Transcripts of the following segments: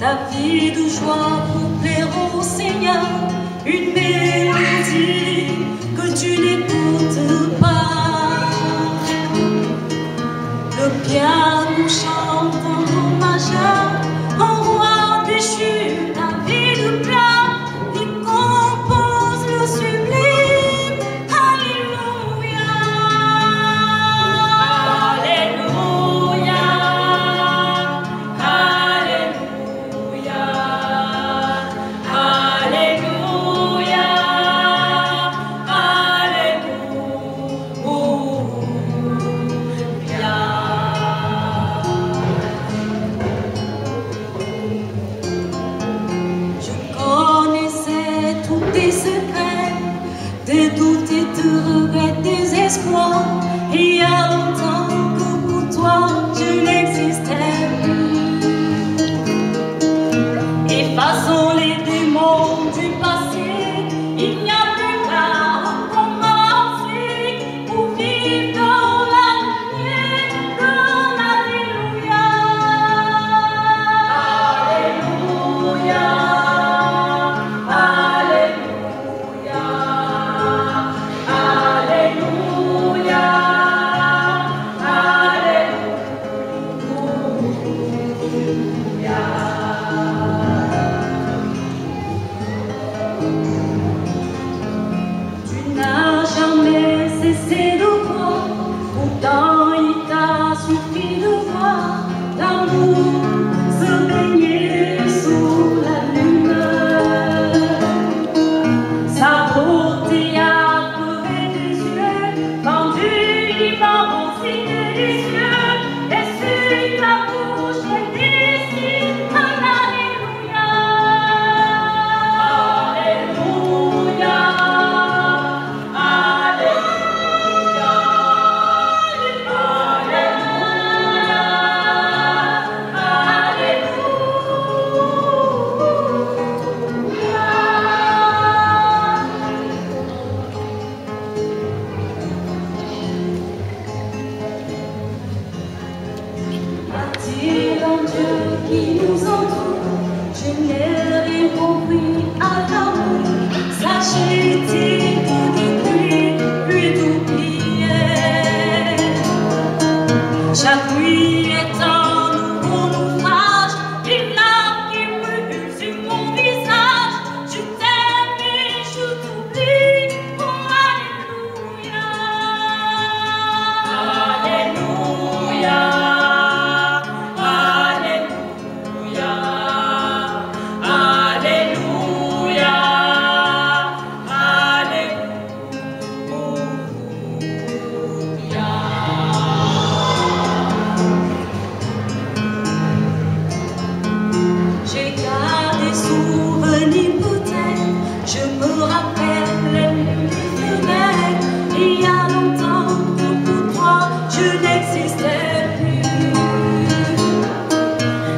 ta vie de joie pour plaire au Seigneur, une mélodie que tu n'écoutes pas. Le piano chante en do majeur, en roi déchu, ta vie de plat, il compose le sublime. Alléluia, Alléluia, Alléluia, Alléluia, Je connaissais tous tes secrets, des doutes et de regrets, des espoirs. Il y a longtemps que pour toi je n'existais plus. Effaçons les démons du passé, il n'y a plus qu'à recommencer pour vivre dans la lumière de l'Alléluia. Alléluia, Alléluia, Alléluia, Tu n'as jamais cessé de voir, pourtant il t'a suffi de voir l'amour se baigner sous la lune. Sa beauté a crevé des yeux, vendu l'immense des cieux, et sur ta bouche est ici un Alléluia. Alléluia, Alléluia, A-t-il un Dieu qui nous entoure? Je n'ai rien compris à l'amour. S'agit-il de détruire puis d'oublier? Chaque nuit est un nouveau naufrage, une larme qui brûle sur mon visage. Je t'aime et je t'oublie. Oh, Alléluia, Alléluia, Alléluia, Alléluia, Alléluia. J'ai gardé souvenirs peut-être, je me rappelle les nuits fenêtres. Il y a longtemps que pour toi je n'existais plus.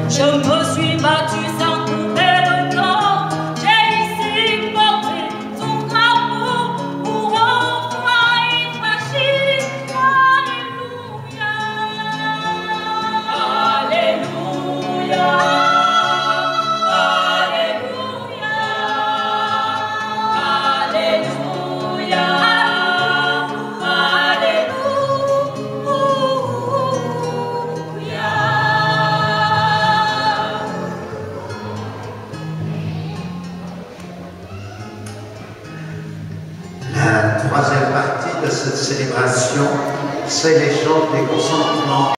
Je me suis battue sans couper le temps, j'ai ici porté ton drapeau pour un foyer fragile. Alléluia, Alléluia, Alléluia, Alléluia, La troisième partie de cette célébration, c'est l'échange des consentements.